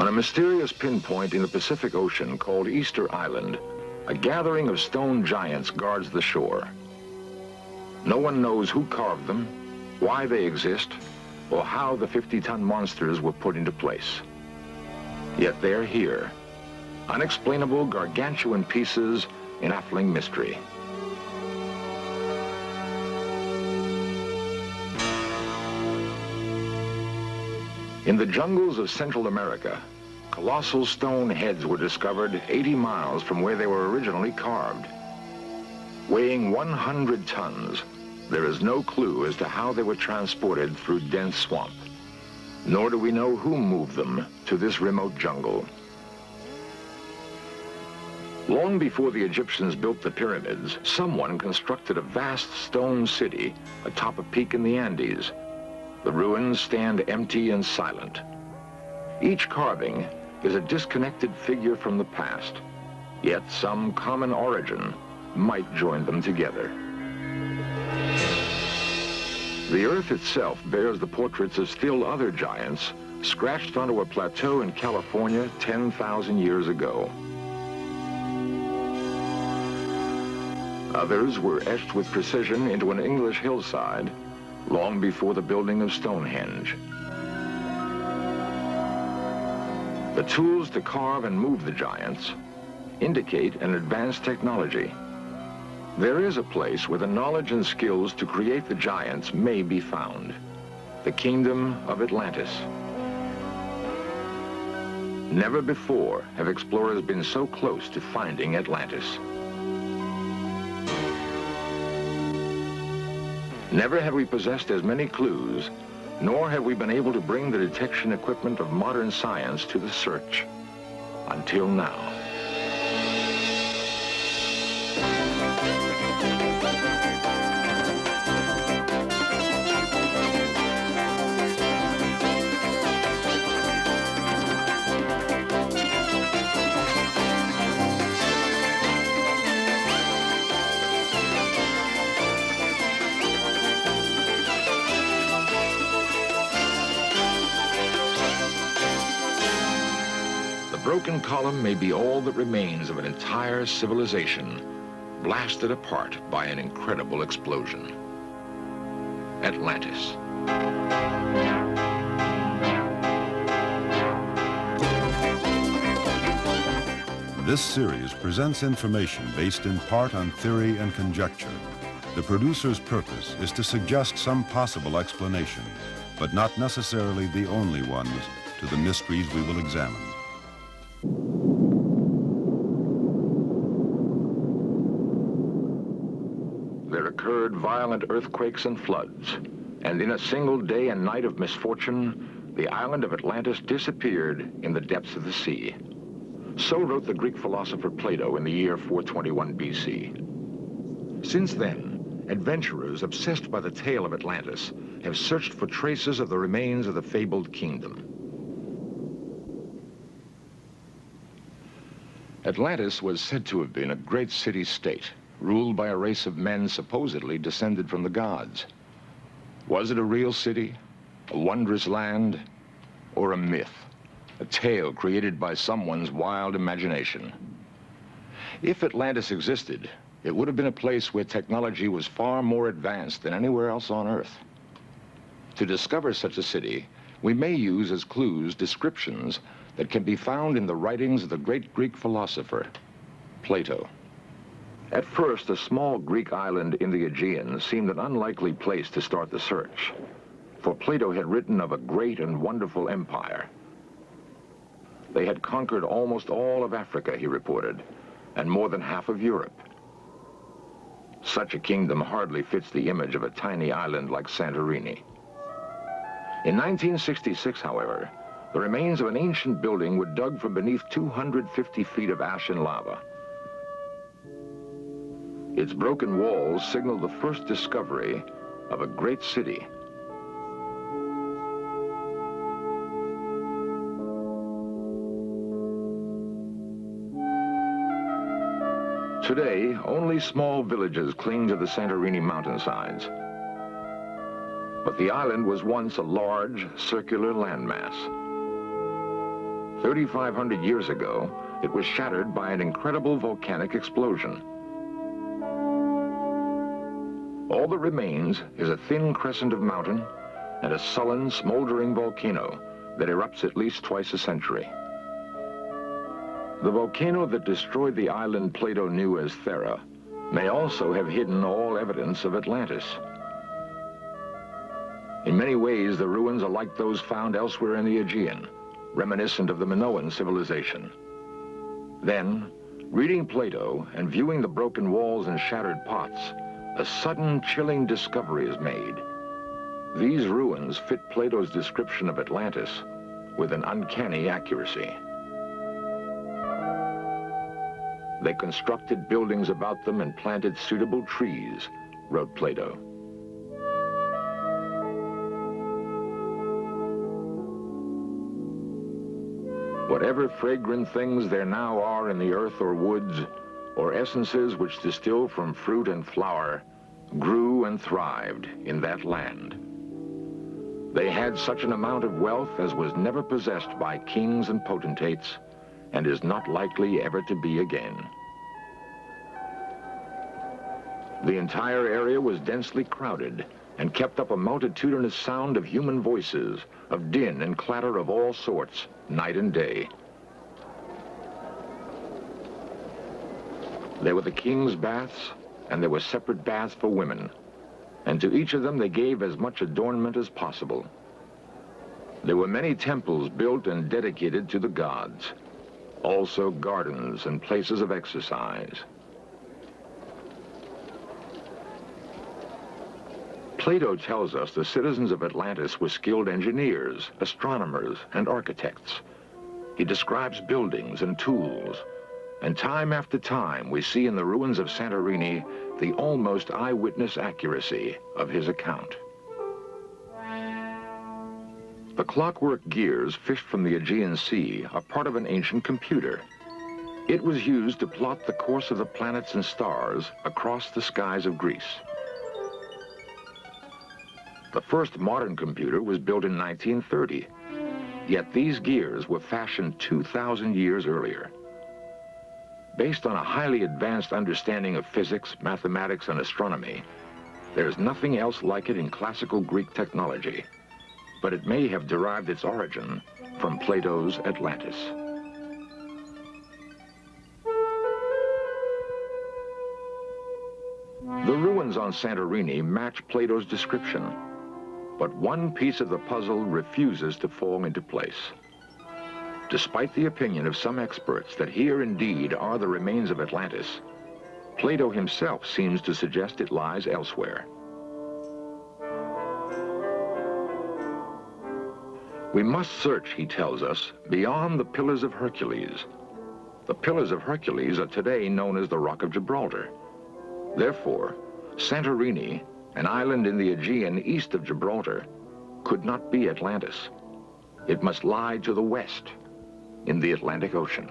On a mysterious pinpoint in the Pacific Ocean called Easter Island, a gathering of stone giants guards the shore. No one knows who carved them, why they exist, or how the 50-ton monsters were put into place. Yet they're here, unexplainable gargantuan pieces in baffling mystery. In the jungles of Central America, colossal stone heads were discovered 80 miles from where they were originally carved. Weighing 100 tons, there is no clue as to how they were transported through dense swamp, nor do we know who moved them to this remote jungle. Long before the Egyptians built the pyramids, someone constructed a vast stone city atop a peak in the Andes. The ruins stand empty and silent. Each carving is a disconnected figure from the past, yet some common origin might join them together. The earth itself bears the portraits of still other giants scratched onto a plateau in California 10,000 years ago. Others were etched with precision into an English hillside long before the building of Stonehenge. The tools to carve and move the giants indicate an advanced technology. There is a place where the knowledge and skills to create the giants may be found: the Kingdom of Atlantis. Never before have explorers been so close to finding Atlantis. Never have we possessed as many clues, nor have we been able to bring the detection equipment of modern science to the search. Until now. The broken column may be all that remains of an entire civilization, blasted apart by an incredible explosion. Atlantis. This series presents information based in part on theory and conjecture. The producer's purpose is to suggest some possible explanation, but not necessarily the only ones, to the mysteries we will examine. There occurred violent earthquakes and floods, and in a single day and night of misfortune, the island of Atlantis disappeared in the depths of the sea. So wrote the Greek philosopher Plato in the year 421 BC. Since then, adventurers obsessed by the tale of Atlantis have searched for traces of the remains of the fabled kingdom. Atlantis was said to have been a great city-state, ruled by a race of men supposedly descended from the gods. Was it a real city, a wondrous land, or a myth, a tale created by someone's wild imagination? If Atlantis existed, it would have been a place where technology was far more advanced than anywhere else on Earth. To discover such a city, we may use as clues descriptions that can be found in the writings of the great Greek philosopher, Plato. At first, a small Greek island in the Aegean seemed an unlikely place to start the search, for Plato had written of a great and wonderful empire. They had conquered almost all of Africa, he reported, and more than half of Europe. Such a kingdom hardly fits the image of a tiny island like Santorini. In 1966, however, the remains of an ancient building were dug from beneath 250 feet of ash and lava. Its broken walls signaled the first discovery of a great city. Today, only small villages cling to the Santorini mountainsides. But the island was once a large, circular landmass. 3,500 years ago, it was shattered by an incredible volcanic explosion. All that remains is a thin crescent of mountain and a sullen, smoldering volcano that erupts at least twice a century. The volcano that destroyed the island Plato knew as Thera may also have hidden all evidence of Atlantis. In many ways, the ruins are like those found elsewhere in the Aegean, reminiscent of the Minoan civilization. Then, reading Plato and viewing the broken walls and shattered pots, a sudden, chilling discovery is made. These ruins fit Plato's description of Atlantis with an uncanny accuracy. They constructed buildings about them and planted suitable trees, wrote Plato. Whatever fragrant things there now are in the earth or woods, or essences which distill from fruit and flower, grew and thrived in that land. They had such an amount of wealth as was never possessed by kings and potentates, and is not likely ever to be again. The entire area was densely crowded and kept up a multitudinous sound of human voices, of din and clatter of all sorts, night and day. There were the king's baths, and there were separate baths for women, and to each of them they gave as much adornment as possible. There were many temples built and dedicated to the gods, also gardens and places of exercise. Plato tells us the citizens of Atlantis were skilled engineers, astronomers, and architects. He describes buildings and tools, and time after time we see in the ruins of Santorini the almost eyewitness accuracy of his account. The clockwork gears fished from the Aegean Sea are part of an ancient computer. It was used to plot the course of the planets and stars across the skies of Greece. The first modern computer was built in 1930, yet these gears were fashioned 2,000 years earlier. Based on a highly advanced understanding of physics, mathematics, and astronomy, there's nothing else like it in classical Greek technology, but it may have derived its origin from Plato's Atlantis. The ruins on Santorini match Plato's description, but one piece of the puzzle refuses to fall into place. Despite the opinion of some experts that here indeed are the remains of Atlantis, Plato himself seems to suggest it lies elsewhere. We must search, he tells us, beyond the Pillars of Hercules. The Pillars of Hercules are today known as the Rock of Gibraltar. Therefore, Santorini, an island in the Aegean east of Gibraltar, could not be Atlantis. It must lie to the west, in the Atlantic Ocean.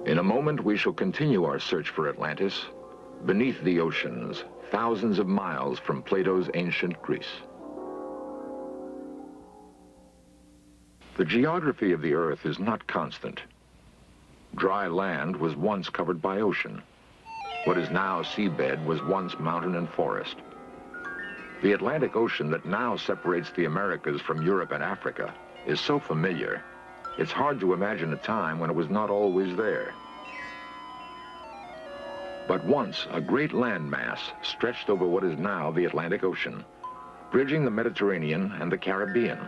In a moment, we shall continue our search for Atlantis beneath the oceans, thousands of miles from Plato's ancient Greece. The geography of the Earth is not constant. Dry land was once covered by ocean. What is now seabed was once mountain and forest. The Atlantic Ocean that now separates the Americas from Europe and Africa is so familiar, it's hard to imagine a time when it was not always there. But once, a great landmass stretched over what is now the Atlantic Ocean, bridging the Mediterranean and the Caribbean.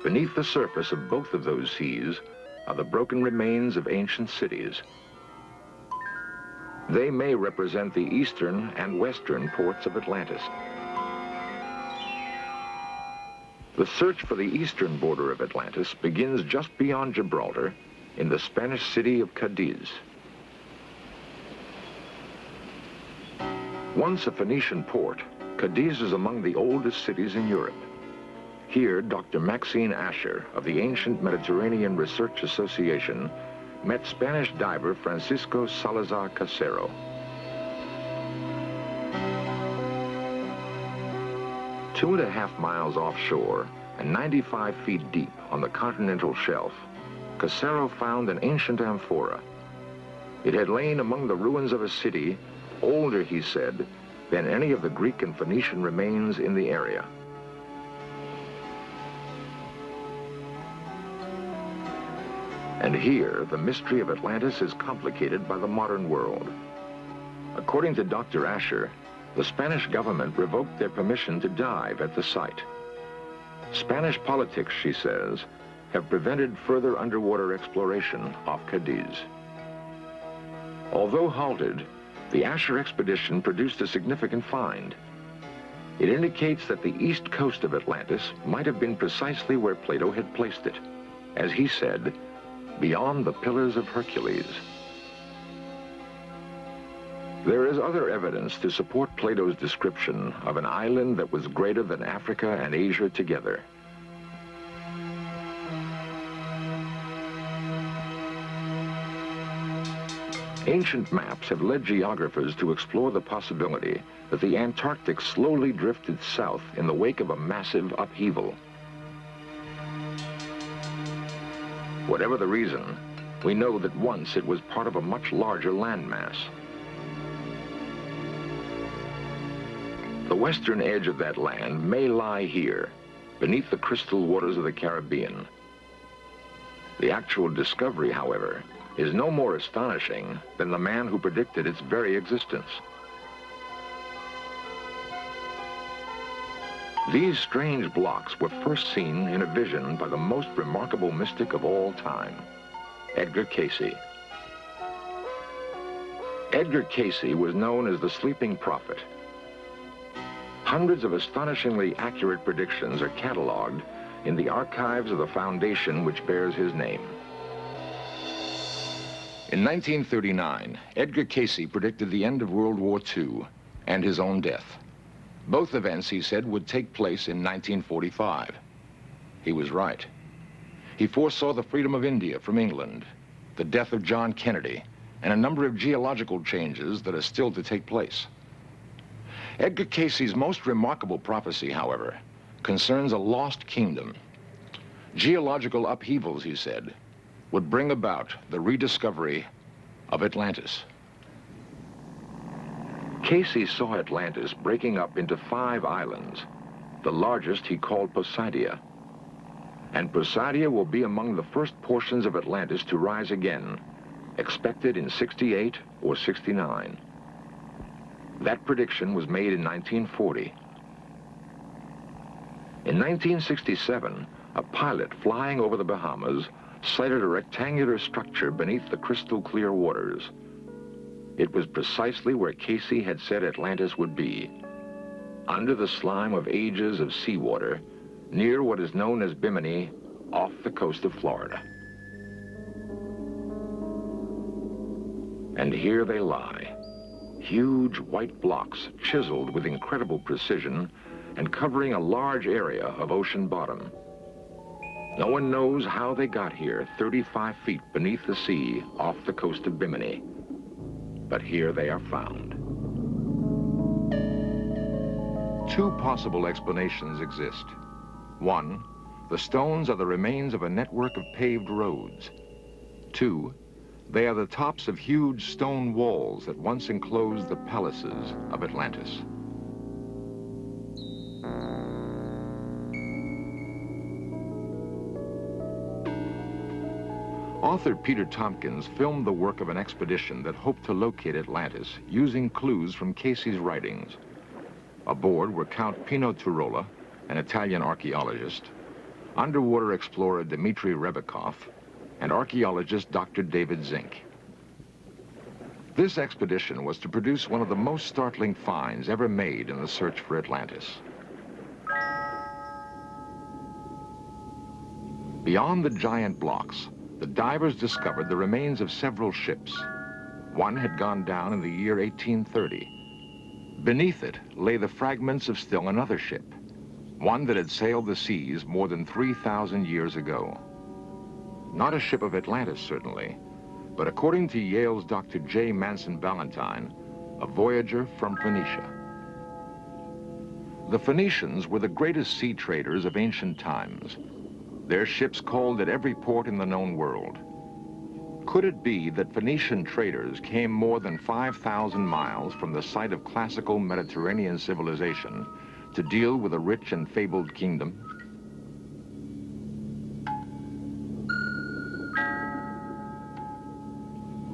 Beneath the surface of both of those seas are the broken remains of ancient cities. They may represent the eastern and western ports of Atlantis. The search for the eastern border of Atlantis begins just beyond Gibraltar in the Spanish city of Cadiz. Once a Phoenician port, Cadiz is among the oldest cities in Europe. Here, Dr. Maxine Asher of the Ancient Mediterranean Research Association met Spanish diver Francisco Salazar Casero. 2.5 miles offshore, and 95 feet deep on the continental shelf, Casero found an ancient amphora. It had lain among the ruins of a city, older, he said, than any of the Greek and Phoenician remains in the area. And here, the mystery of Atlantis is complicated by the modern world. According to Dr. Asher, the Spanish government revoked their permission to dive at the site. Spanish politics, she says, have prevented further underwater exploration off Cadiz. Although halted, the Asher expedition produced a significant find. It indicates that the east coast of Atlantis might have been precisely where Plato had placed it, as he said, beyond the Pillars of Hercules. There is other evidence to support Plato's description of an island that was greater than Africa and Asia together. Ancient maps have led geographers to explore the possibility that the Antarctic slowly drifted south in the wake of a massive upheaval. Whatever the reason, we know that once it was part of a much larger landmass. The western edge of that land may lie here, beneath the crystal waters of the Caribbean. The actual discovery, however, is no more astonishing than the man who predicted its very existence. These strange blocks were first seen in a vision by the most remarkable mystic of all time, Edgar Cayce. Edgar Cayce was known as the Sleeping Prophet. Hundreds of astonishingly accurate predictions are cataloged in the archives of the foundation which bears his name. In 1939, Edgar Cayce predicted the end of World War II and his own death. Both events, he said, would take place in 1945. He was right. He foresaw the freedom of India from England, the death of John Kennedy, and a number of geological changes that are still to take place. Edgar Cayce's most remarkable prophecy, however, concerns a lost kingdom. Geological upheavals, he said, would bring about the rediscovery of Atlantis. Cayce saw Atlantis breaking up into 5 islands. The largest he called Poseidia. And Poseidia will be among the first portions of Atlantis to rise again, expected in 68 or 69. That prediction was made in 1940. In 1967, a pilot flying over the Bahamas sighted a rectangular structure beneath the crystal clear waters. It was precisely where Cayce had said Atlantis would be, under the slime of ages of seawater, near what is known as Bimini, off the coast of Florida. And here they lie, huge white blocks chiseled with incredible precision and covering a large area of ocean bottom. No one knows how they got here 35 feet beneath the sea off the coast of Bimini. But here they are found. 2 possible explanations exist. 1, the stones are the remains of a network of paved roads. 2, they are the tops of huge stone walls that once enclosed the palaces of Atlantis. Author Peter Tompkins filmed the work of an expedition that hoped to locate Atlantis using clues from Cayce's writings. Aboard were Count Pino Turola, an Italian archaeologist, underwater explorer Dmitry Rebekov, and archaeologist Dr. David Zink. This expedition was to produce one of the most startling finds ever made in the search for Atlantis. Beyond the giant blocks, the divers discovered the remains of several ships. One had gone down in the year 1830. Beneath it lay the fragments of still another ship, one that had sailed the seas more than 3,000 years ago. Not a ship of Atlantis, certainly, but according to Yale's Dr. J. Manson Ballantyne, a voyager from Phoenicia. The Phoenicians were the greatest sea traders of ancient times. Their ships called at every port in the known world. Could it be that Phoenician traders came more than 5,000 miles from the site of classical Mediterranean civilization to deal with a rich and fabled kingdom?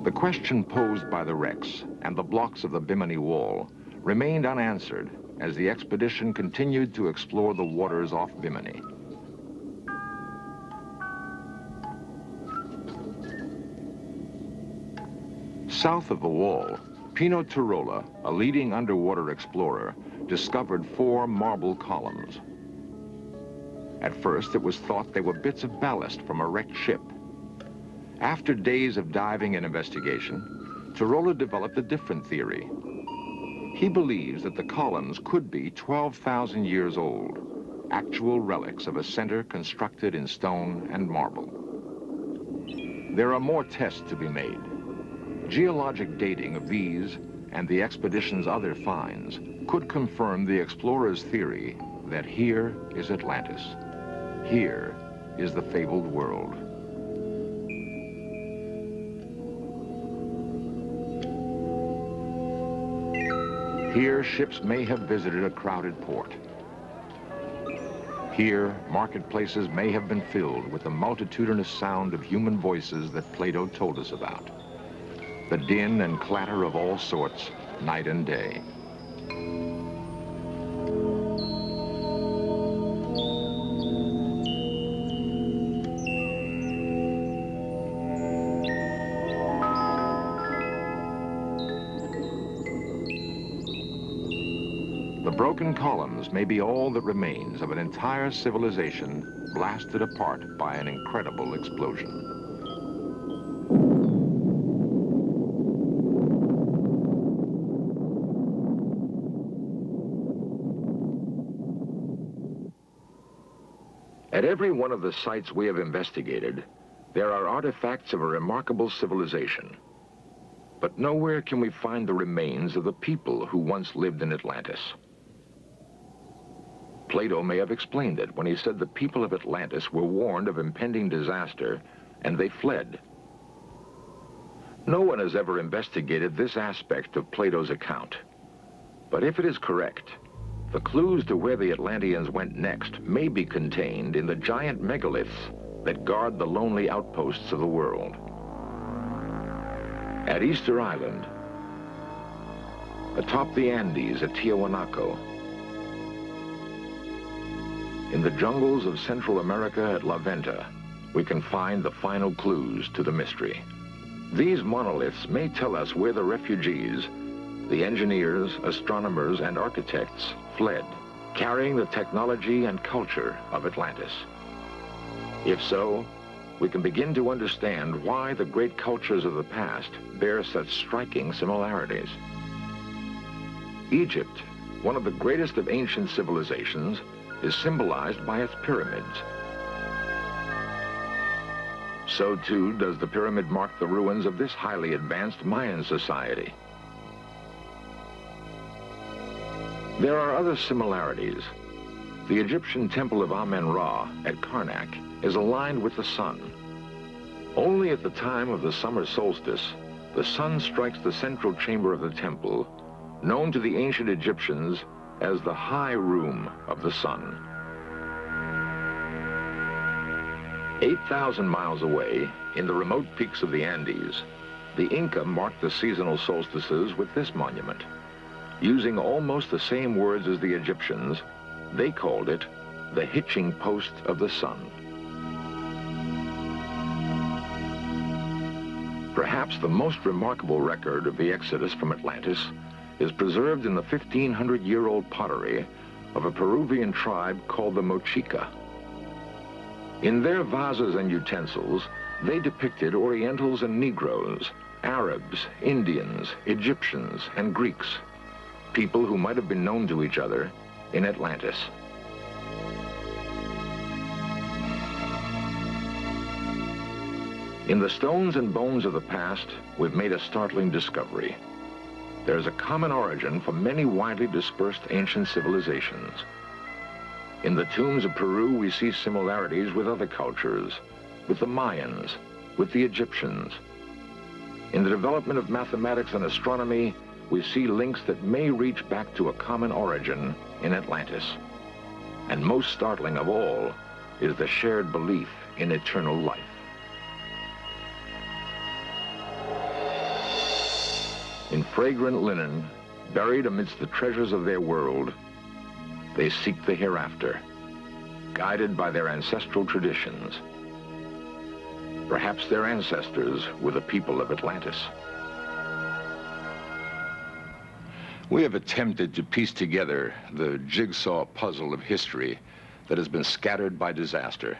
The question posed by the wrecks and the blocks of the Bimini Wall remained unanswered as the expedition continued to explore the waters off Bimini. South of the wall, Pino Turola, a leading underwater explorer, discovered 4 marble columns. At first, it was thought they were bits of ballast from a wrecked ship. After days of diving and investigation, Turola developed a different theory. He believes that the columns could be 12,000 years old, actual relics of a center constructed in stone and marble. There are more tests to be made. Geologic dating of these and the expedition's other finds could confirm the explorers' theory that here is Atlantis. Here is the fabled world. Here, ships may have visited a crowded port. Here, marketplaces may have been filled with the multitudinous sound of human voices that Plato told us about. The din and clatter of all sorts, night and day. The broken columns may be all that remains of an entire civilization blasted apart by an incredible explosion. At every one of the sites we have investigated, there are artifacts of a remarkable civilization. But nowhere can we find the remains of the people who once lived in Atlantis. Plato may have explained it when he said the people of Atlantis were warned of impending disaster and they fled. No one has ever investigated this aspect of Plato's account. But if it is correct, the clues to where the Atlanteans went next may be contained in the giant megaliths that guard the lonely outposts of the world. At Easter Island, atop the Andes at Tiahuanaco, in the jungles of Central America at La Venta, we can find the final clues to the mystery. These monoliths may tell us where the refugees, the engineers, astronomers, and architects fled, carrying the technology and culture of Atlantis. If so, we can begin to understand why the great cultures of the past bear such striking similarities. Egypt, one of the greatest of ancient civilizations, is symbolized by its pyramids. So too does the pyramid mark the ruins of this highly advanced Mayan society. There are other similarities. The Egyptian temple of Amen-Ra at Karnak is aligned with the sun. Only at the time of the summer solstice, the sun strikes the central chamber of the temple, known to the ancient Egyptians as the high room of the sun. 8,000 miles away, in the remote peaks of the Andes, the Inca marked the seasonal solstices with this monument. Using almost the same words as the Egyptians, they called it the hitching post of the sun. Perhaps the most remarkable record of the exodus from Atlantis is preserved in the 1,500-year-old pottery of a Peruvian tribe called the Mochica. In their vases and utensils, they depicted Orientals and Negroes, Arabs, Indians, Egyptians, and Greeks, people who might have been known to each other in Atlantis. In the stones and bones of the past, we've made a startling discovery. There's a common origin for many widely dispersed ancient civilizations. In the tombs of Peru, we see similarities with other cultures, with the Mayans, with the Egyptians. In the development of mathematics and astronomy, we see links that may reach back to a common origin in Atlantis. And most startling of all is the shared belief in eternal life. In fragrant linen, buried amidst the treasures of their world, they seek the hereafter, guided by their ancestral traditions. Perhaps their ancestors were the people of Atlantis. We have attempted to piece together the jigsaw puzzle of history that has been scattered by disaster.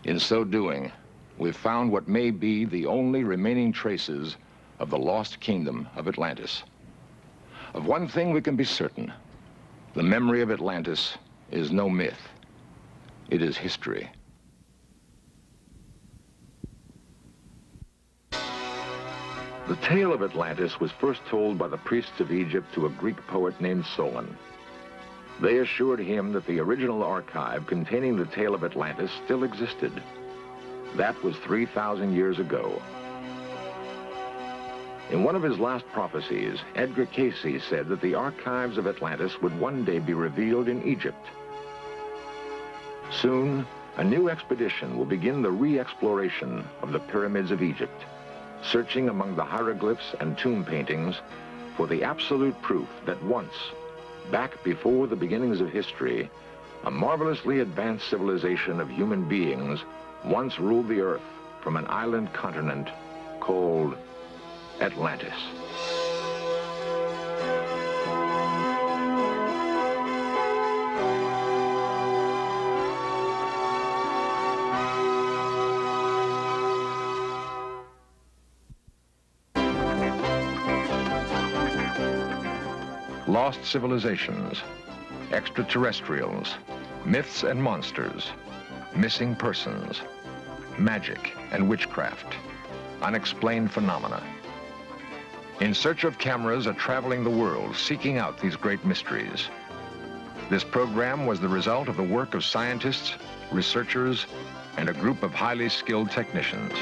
In so doing, we've found what may be the only remaining traces of the lost kingdom of Atlantis. Of one thing we can be certain: the memory of Atlantis is no myth. It is history. The tale of Atlantis was first told by the priests of Egypt to a Greek poet named Solon. They assured him that the original archive containing the tale of Atlantis still existed. That was 3,000 years ago. In one of his last prophecies, Edgar Cayce said that the archives of Atlantis would one day be revealed in Egypt. Soon, a new expedition will begin the re-exploration of the pyramids of Egypt, searching among the hieroglyphs and tomb paintings for the absolute proof that once, back before the beginnings of history, a marvelously advanced civilization of human beings once ruled the earth from an island continent called Atlantis. Lost civilizations, extraterrestrials, myths and monsters, missing persons, magic and witchcraft, unexplained phenomena. In Search of cameras are traveling the world, seeking out these great mysteries. This program was the result of the work of scientists, researchers, and a group of highly skilled technicians.